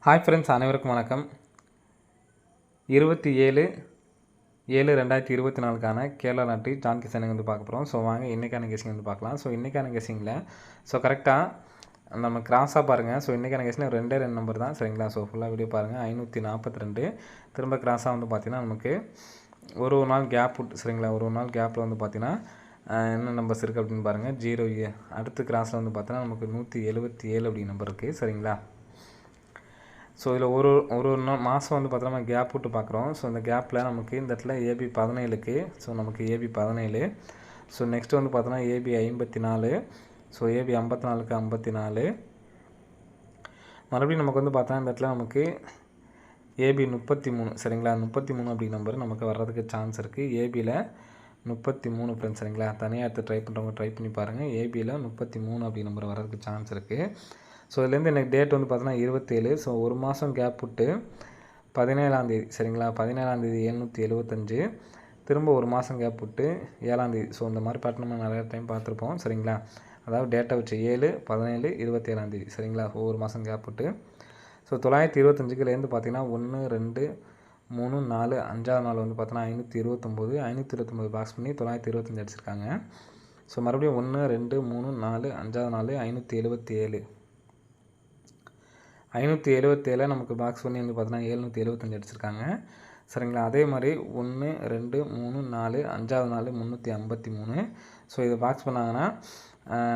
Hi friends, அனைவருக்கும் வணக்கம். 27/7/2024க்கான Kerala lottery John Kishan வந்து பார்க்க போகிறோம். ஸோ வாங்க இன்றைக்கான கெஸிங் வந்து பார்க்கலாம். ஸோ இன்றைக்கான கெஸிங்கில் கரெக்டாக நம்ம கிராஸாக பாருங்கள். ஸோ இன்றைக்கான கெஸிங்கில் 2 நம்பர் தான், சரிங்களா. ஸோ ஃபுல்லாக வீடியோ பாருங்கள். 542 திரும்ப கிராஸாக வந்து பார்த்திங்கன்னா நமக்கு ஒரு நாள் கேப் விட்டு, சரிங்களா. ஒரு நாள் கேப்பில் வந்து பார்த்திங்கன்னா என்ன நம்பர்ஸ் இருக்குது அப்படின்னு பாருங்கள். 0 அடுத்து கிராஸில் வந்து பார்த்தீங்கன்னா நமக்கு 177 அப்படி நம்பர் இருக்குது, சரிங்களா. ஸோ இதில் ஒரு ஒரு மாதம் வந்து பார்த்தோன்னா கேப் விட்டு பார்க்குறோம். ஸோ இந்த கேப்பில் நமக்கு இந்த இடத்துல AB 17க்கு, ஸோ நமக்கு AB 17. ஸோ நெக்ஸ்ட்டு வந்து பார்த்தோன்னா AB 54. So AB 54க்கு 54. மறுபடியும் நமக்கு வந்து பார்த்தோன்னா இந்த இடத்துல நமக்கு AB 33, சரிங்களா. 33 அப்படி நம்பர் நமக்கு வர்றதுக்கு சான்ஸ் இருக்குது. ABயில் 33 ஃப்ரெண்ட்ஸ், சரிங்களா. தனியாக எடுத்து ட்ரை பண்ணுறவங்க ட்ரை பண்ணி பாருங்கள். ABயில் 33 அப்படி நம்பர் வர்றதுக்கு சான்ஸ் இருக்குது. ஸோ இதுலேருந்து எனக்கு டேட் வந்து பார்த்தோன்னா 27. ஸோ ஒரு மாதம் கேப் விட்டு 17ஆம் தேதி, சரிங்களா. 17ஆம் தேதி 775. திரும்ப ஒரு மாதம் கேப் விட்டு 7ஆம் தேதி. ஸோ இந்த மாதிரி பேட்டர்ன் நம்ம நிறைய டைம் பார்த்துருப்போம், சரிங்களா. அதாவது டேட்டை வச்சு 7, 17, 27ஆம் தேதி, சரிங்களா. ஒவ்வொரு மாதம் கேப் விட்டு. ஸோ 925லேருந்து பார்த்தீங்கன்னா 1, 2, 3, 4, 5ஆவது நாள் வந்து பார்த்தோன்னா 529. 529 பாக்ஸ் பண்ணி 925 அடிச்சிருக்காங்க. ஸோ மறுபடியும் 1, 2, 3, 4, 5ஆவது நாள் 577. 577 நமக்கு பாக்ஸ் பண்ணி வந்து பார்த்தீங்கன்னா 775 அடிச்சிருக்காங்க, சரிங்களா. அதே மாதிரி 1, 2, 3, 4, 5ஆவது நாள் 353. ஸோ இதை பாக்ஸ் பண்ணாங்கன்னா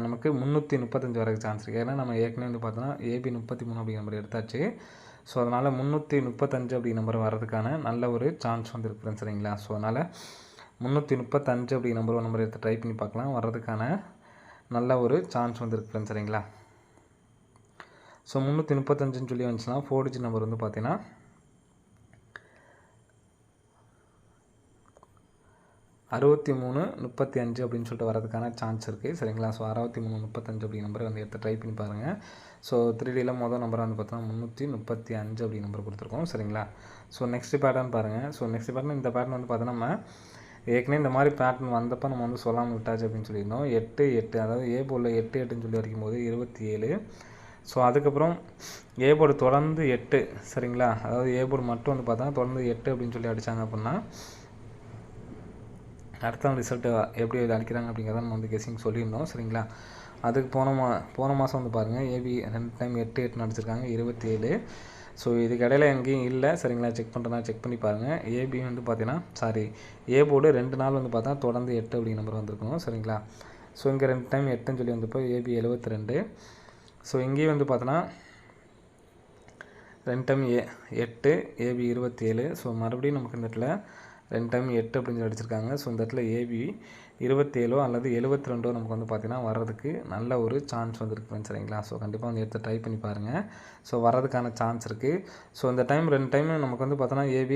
நமக்கு 335 வரக்கு சான்ஸ் இருக்குது. ஏன்னா நம்ம ஏற்கனவே வந்து பார்த்தோன்னா AB 33 அப்படி நம்பர் எடுத்தாச்சு. ஸோ அதனால் 335 அப்படி நம்பர் வர்றதுக்கான நல்ல ஒரு சான்ஸ் வந்து இருக்குதுன்னு, சரிங்களா. ஸோ அதனால் 335 அப்படி நம்பர் எடுத்து ட்ரை பண்ணி பார்க்கலாம். வர்றதுக்கான நல்ல ஒரு சான்ஸ் வந்து இருக்குதுன்னு, சரிங்களா. ஸோ 335ன்னு சொல்லி வந்துச்சுன்னா 4 டிஜிட் நம்பர் வந்து பார்த்தீங்கன்னா 6335 அப்படின்னு சொல்லிட்டு வரதுக்கான சான்ஸ் இருக்குது, சரிங்களா. ஸோ 6335 அப்படி நம்பரை வந்து எடுத்து ட்ரை பண்ணி பாருங்கள். ஸோ 3Dயில் மொதல் நம்பராக வந்து பார்த்தோன்னா 335 அப்படி நம்பர் கொடுத்துருக்கோம், சரிங்களா. ஸோ நெக்ஸ்ட் பேட்டர்ன் பாருங்கள். ஸோ நெக்ஸ்ட் பேட்டர்ன் இந்த பேட்டர்ன் வந்து பார்த்தோன்னா நம்ம ஏற்கனவே இந்த மாதிரி பேட்டர்ன் வந்தப்போ நம்ம வந்து சொல்லாமல் விட்டாச்சு அப்படின்னு சொல்லியிருந்தோம். 8, 8 அதாவது A போர்டில் 8, 8ன்னு சொல்லி வரைக்கும்போது 27. ஸோ அதுக்கப்புறம் A போர்டு தொடர்ந்து 8, சரிங்களா. அதாவது A போர்டு மட்டும் வந்து பார்த்தா தொடர்ந்து 8 அப்படின்னு சொல்லி அடித்தாங்க அப்படின்னா அடுத்த ரிசல்ட்டு எப்படி அடிக்கிறாங்க அப்படிங்கிறத நம்ம வந்து கெஸிங் சொல்லியிருந்தோம், சரிங்களா. அதுக்கு போன மாதம் வந்து பாருங்கள் AB 2 டைம் 8, 8ன்னு அடிச்சிருக்காங்க, 27. ஸோ இதுக்கு இடையில எங்கேயும் இல்லை, சரிங்களா. செக் பண்ணுறதா செக் பண்ணி பாருங்கள். AB வந்து பார்த்தீங்கன்னா A போர்டு 2 நாள் வந்து பார்த்தா தொடர்ந்து 8 அப்படி நம்பர் வந்திருக்கணும், சரிங்களா. ஸோ இங்கே 2 டைம் 8ன்னு சொல்லி வந்தப்போ AB 72. ஸோ இங்கேயும் வந்து பார்த்தோன்னா 2 டைம் 8, AB 27. ஸோ மறுபடியும் நமக்கு இந்த இடத்துல 2 டைம் 8 அப்படின்னு சொல்லி அடிச்சிருக்காங்க. ஸோ இந்த இடத்துல AB 27 அல்லது 72 நமக்கு வந்து பார்த்திங்கன்னா வர்றதுக்கு நல்ல ஒரு சான்ஸ் வந்துருக்கு, சரிங்களா. ஸோ கண்டிப்பாக வந்து எடுத்து ட்ரை பண்ணி பாருங்கள். ஸோ வர்றதுக்கான சான்ஸ் இருக்குது. ஸோ இந்த டைம் 2 டைம் நமக்கு வந்து பார்த்தோன்னா AB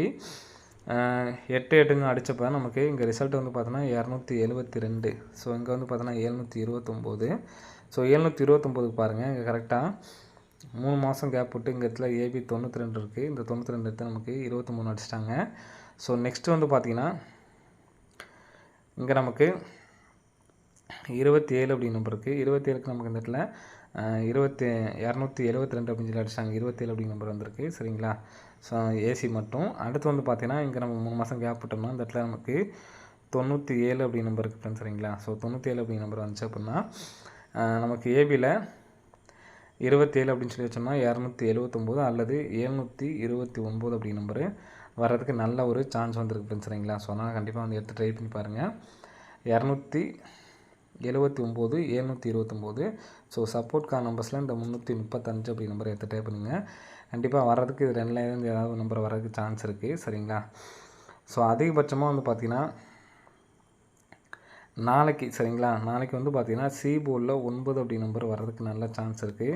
8, 8ன்னு அடித்தப்போ நமக்கு இங்கே ரிசல்ட் வந்து பார்த்தோன்னா 272. ஸோ இங்கே வந்து பார்த்தோன்னா 729. ஸோ 729க்கு பாருங்கள், இங்கே கரெக்டாக 3 மாதம் கேப் விட்டு இங்கே இடத்துல AB 92 இருக்குது. இந்த 92 எடுத்து நமக்கு 23 அடிச்சிட்டாங்க. ஸோ நெக்ஸ்ட்டு வந்து பார்த்திங்கன்னா இங்கே நமக்கு 27 அப்படி நம்பர் இருக்குது. 27க்கு நமக்கு இந்த இடத்துல 272 அப்படின்னு சொல்லி அடிச்சிட்டாங்க. 27 அப்படி நம்பர் வந்திருக்கு, சரிங்களா. ஸோ AC மட்டும். அடுத்து வந்து பார்த்திங்கன்னா இங்கே நம்ம 3 மாதம் கேப் விட்டோம்னா இந்த இடத்துல நமக்கு 97 அப்படி நம்பர் இருக்குது, சரிங்களா. ஸோ 97 அப்படி நம்பர் வந்துச்சு அப்படின்னா நமக்கு ABயில் 27 அப்படின்னு சொல்லி வச்சோம்னா 279 அல்லது 729 அப்படி நம்பரு வர்றதுக்கு நல்ல ஒரு சான்ஸ் வந்துருக்கு, சரிங்களா. ஸோ அதனால் கண்டிப்பாக வந்து எடுத்து ட்ரை பண்ணி பாருங்கள். 279, 729. ஸோ சப்போர்ட்கான நம்பர்ஸில் இந்த 335 அப்படி நம்பரை எடுத்து ட்ரை பண்ணுங்கள். கண்டிப்பாக வர்றதுக்கு இது 2லேருந்து ஏதாவது நம்பர் வர்றதுக்கு சான்ஸ் இருக்குது, சரிங்களா. ஸோ அதிகபட்சமாக வந்து பார்த்திங்கன்னா நாளைக்கு, சரிங்களா. நாளைக்கு வந்து பார்த்திங்கன்னா C போர்டில் 9 அப்படி நம்பர் வர்றதுக்கு நல்ல சான்ஸ் இருக்குது.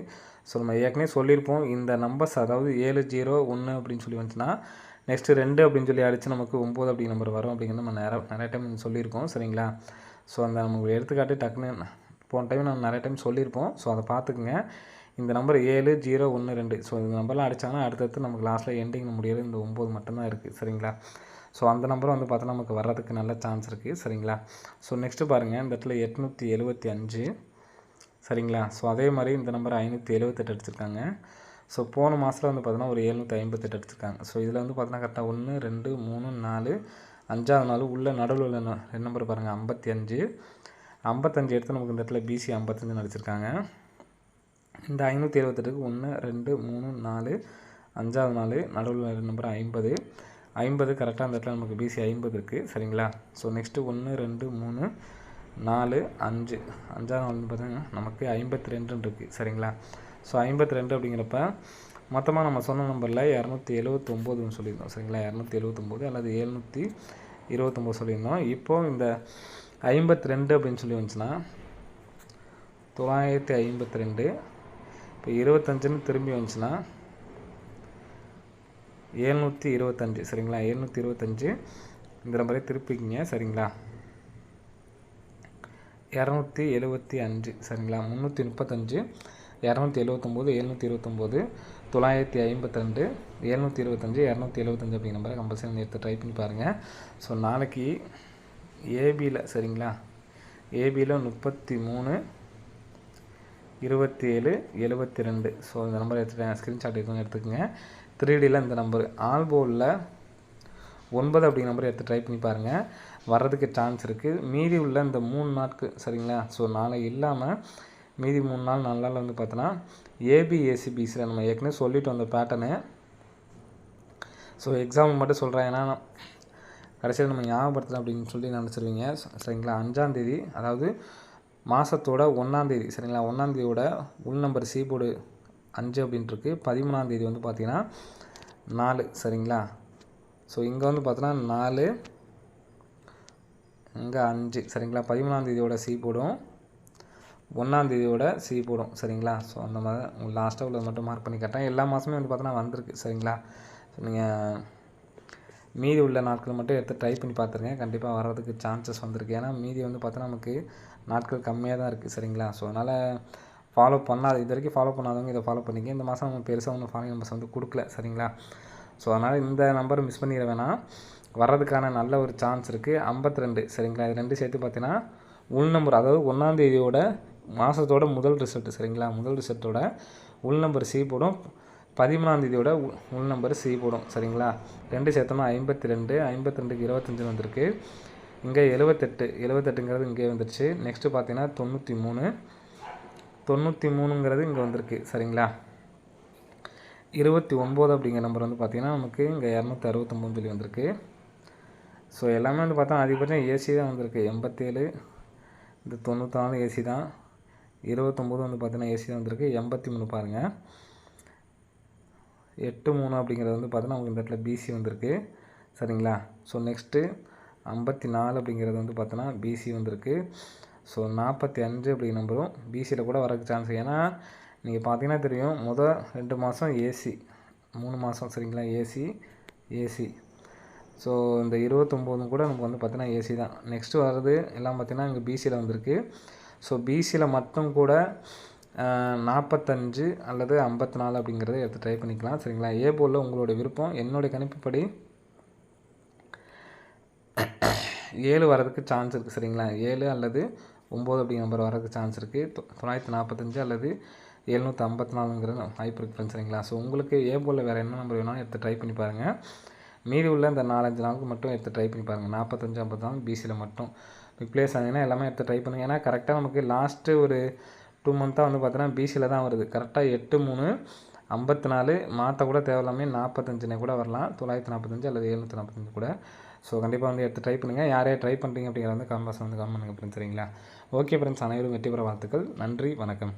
ஸோ நம்ம ஏற்கனவே சொல்லியிருப்போம் இந்த நம்பர்ஸ், அதாவது 7, 0, 1 அப்படின்னு சொல்லி வந்துச்சுன்னா நெக்ஸ்ட்டு 2 அப்படின்னு சொல்லி அடித்து நமக்கு 9 அப்படி நம்பர் வரும் அப்படிங்கிறது நம்ம நிறைய டைம் சொல்லியிருக்கோம், சரிங்களா. ஸோ அந்த நமக்கு எடுத்துக்காட்டு டக்குன்னு போன டைம் நம்ம நிறைய டைம் சொல்லியிருப்போம். ஸோ அதை பார்த்துக்குங்க. இந்த நம்பர் 7, 0, 1, 2. ஸோ இந்த நம்பர்லாம் அடித்தாங்கன்னா அடுத்தடுத்து நமக்கு லாஸ்ட்டில் எண்டிங் முடியாது, இந்த 9 மட்டும்தான் இருக்குது, சரிங்களா. ஸோ அந்த நம்பரும் வந்து பார்த்தா நமக்கு வர்றதுக்கு நல்ல சான்ஸ் இருக்குது, சரிங்களா. ஸோ நெக்ஸ்ட்டு பாருங்கள், இந்த இடத்துல 875, சரிங்களா. ஸோ அதே மாதிரி இந்த நம்பர் 578 அடிச்சிருக்காங்க. ஸோ போன மாதத்தில் வந்து பார்த்தீங்கன்னா ஒரு 758 எடுத்திருக்காங்க. ஸோ இதில் வந்து பார்த்தீங்கன்னா கரெக்டாக 1 2 3 4 5வது நாள் உள்ள நடுவில் உள்ள நம்பர் பாருங்கள் 55 எடுத்து நமக்கு இந்த இடத்துல பிசி 55 அடிச்சிருக்காங்க. இந்த 578க்கு 1 2 3 4 5வது நாள் நடுவில் உள்ள நம்பர் 50 கரெக்டாக அந்த இடத்துல நமக்கு பிசி 50 இருக்குது. சரிங்களா? ஸோ நெக்ஸ்ட்டு 1 2 3 4 5 5வது நாள் வந்து பார்த்தீங்கன்னா நமக்கு 52 இருக்குது. சரிங்களா? ஸோ 52 அப்படிங்கிறப்ப மொத்தமாக நம்ம சொன்ன நம்பரில் 279 சொல்லியிருந்தோம். சரிங்களா? 279 அல்லது 729 சொல்லியிருந்தோம். இப்போது இந்த 52 அப்படின்னு சொல்லி வந்துச்சுன்னா 952 இப்போ 25ன்னு திரும்பி வந்துச்சுன்னா 725. சரிங்களா? 725 இந்த நம்பரை திருப்பிக்கிங்க. சரிங்களா? 275. சரிங்களா? 335 279 729 952 725 275 அப்படிங்கிற நம்பரை கம்பல்சரி எடுத்து ட்ரை பண்ணி பாருங்கள். ஸோ நாளைக்கு ஏபியில் சரிங்களா ஏபியில் 33 27 72 ஸோ இந்த நம்பரை எடுத்துட்டேன். ஸ்க்ரீன்ஷாட் எடுத்துக்கோங்க. 3Dயில் இந்த நம்பர் ஆல்போலில் 9 அப்படிங்கிற நம்பரை எடுத்து ட்ரை பண்ணி பாருங்கள். வர்றதுக்கு சான்ஸ் இருக்குது. மீதி உள்ள இந்த 3 நாட்கள் சரிங்களா ஸோ நாளை இல்லாமல் மீதி 3 நாள் 4 நாள் வந்து பார்த்தோன்னா ஏபி ஏசிபிசியில் நம்ம ஏற்கனவே சொல்லிட்டு வந்த பேட்டர்னு. ஸோ எக்ஸாம்பிள் மட்டும் சொல்கிறேன், ஏன்னா கடைசியில் நம்ம ஞாபகப்படுத்தலாம் அப்படின்னு சொல்லி நினச்சிருவீங்க. சரிங்களா? 5ஆம் தேதி அதாவது மாதத்தோட 1ஆம் தேதி சரிங்களா 1ஆம் தேதியோட உள் நம்பர் சி போர்டு 5 அப்படின்ட்டுருக்கு. 13ஆம் தேதி வந்து பார்த்திங்கன்னா 4 சரிங்களா. ஸோ இங்கே வந்து பார்த்தோன்னா 4 இங்கே 5 சரிங்களா. 13ஆம் தேதியோட சி போடும் 1ஆம் தேதியோட சி போடும். சரிங்களா? ஸோ அந்த மாதிரி உங்களுக்கு லாஸ்ட்டாக உள்ளது மட்டும் மார்க் பண்ணி காட்டேன். எல்லா மாதமே வந்து பார்த்தோன்னா வந்திருக்கு. சரிங்களா? ஸோ நீங்கள் மீதி உள்ள நாட்கள் மட்டும் எடுத்து ட்ரை பண்ணி பார்த்துருங்க. கண்டிப்பாக வர்றதுக்கு சான்சஸ் வந்திருக்கு. ஏன்னா மீதி வந்து பார்த்தோன்னா நமக்கு நாட்கள் கம்மியாக தான் இருக்குது. சரிங்களா? ஸோ அதனால் ஃபாலோ இது வரைக்கும் ஃபாலோ பண்ணாதவங்க இதை ஃபாலோ பண்ணிக்க. இந்த மாதம் நம்ம பெருசாக ஒன்றும் ஃபாலோ நம்பர்ஸ் வந்து கொடுக்கல. சரிங்களா? ஸோ அதனால் இந்த நம்பர் மிஸ் பண்ணிட வேணாம். வர்றதுக்கான நல்ல ஒரு சான்ஸ் இருக்குது. 52 சரிங்களா. இது 2 சேர்த்து பார்த்தீங்கன்னா உள் நம்பர் அதாவது 1ஆம் தேதியோட மாதத்தோட முதல் ரிசல்ட்டு. சரிங்களா? முதல் ரிசல்ட்டோட உள் நம்பர் சி போடும். 13ஆம் தேதியோட உள் நம்பர் சி போடும். சரிங்களா? 2 சேர்த்தோம்னா 52 52க்கு 25 வந்திருக்கு. இங்கே 78ங்கிறது இங்கே வந்துருச்சு. நெக்ஸ்ட்டு பார்த்தீங்கன்னா 93ங்கிறது இங்கே வந்திருக்கு. சரிங்களா? 29 அப்படிங்கிற நம்பர் வந்து பார்த்திங்கன்னா நமக்கு இங்கே 269 சொல்லி வந்திருக்கு. ஸோ எல்லாமே வந்து பார்த்தா அதிகபட்சம் ஏசி தான் வந்திருக்கு. 87 இந்த 94 ஏசி தான். 29 வந்து பார்த்தீங்கன்னா ஏசி தான் வந்திருக்கு. 83 பாருங்கள். 83 அப்படிங்கிறது வந்து பார்த்தீங்கன்னா நமக்கு இந்த இடத்துல பிசி வந்திருக்கு. சரிங்களா? ஸோ நெக்ஸ்ட்டு 54 அப்படிங்கிறது வந்து பார்த்தோன்னா பிசி வந்திருக்கு. ஸோ 45 அப்படிங்கிற நம்பரும் பிசியில் கூட வரதுக்கு சான்ஸ். ஏன்னா நீங்கள் பார்த்தீங்கன்னா தெரியும் முதல் 2 மாதம் ஏசி 3 மாதம் சரிங்களா ஏசி. ஸோ இந்த 29 கூட நமக்கு வந்து பார்த்தீங்கன்னா ஏசி தான். நெக்ஸ்ட்டு வர்றது எல்லாம் பார்த்தீங்கன்னா இங்கே பிசியில் வந்திருக்கு. ஸோ பிசியில் மட்டும் கூட 45 அல்லது 54 அப்படிங்கிறத எடுத்து ட்ரை பண்ணிக்கலாம். சரிங்களா? ஏ போர்டில் உங்களோட விருப்பம். என்னுடைய கணிப்புப்படி 7 வரதுக்கு சான்ஸ் இருக்குது. சரிங்களா? 7 அல்லது 9 அப்படிங்கிற நம்பர் வரதுக்கு சான்ஸ் இருக்குது. 945 அல்லது 754ங்கிற வாய்ப்பு இருக்குது ஃப்ரெண்ட்ஸ். சரிங்களா? ஸோ உங்களுக்கு ஏ போர்டில் வேறு என்ன நம்பர் வேணாலும் எடுத்து ட்ரை பண்ணி பாருங்கள். மீதி உள்ள இந்த 4-5 நாளுக்கு மட்டும் எடுத்து ட்ரை பண்ணி பாருங்கள். 45 54 பிசியில் மட்டும் ரிப்ளேஸ் ஆகிங்கன்னா எல்லாமே எடுத்து ட்ரை பண்ணுங்கள். ஏன்னா கரெக்டாக நமக்கு லாஸ்ட்டு ஒரு 2 மந்த்தாக வந்து பார்த்தீங்கன்னா பிசியில் தான் வருது. கரெக்டாக 8 3 54 மாற்ற கூட தேவையில்லாமே 45 கூட வரலாம். 945 அல்லது 745 கூட. ஸோ கண்டிப்பாக வந்து எடுத்து ட்ரை பண்ணுங்கள். யாரே ட்ரை பண்ணுறீங்க அப்படிங்கிறத வந்து கமெண்ட் பாக்ஸில் வந்து கமெண்ட் பண்ணுங்கள் ஃப்ரெண்ட்ஸ். சரிங்களா? ஓகே ஃப்ரெண்ட்ஸ், அனைவரும் வெற்றி பெற வாழ்த்துக்கள். நன்றி, வணக்கம்.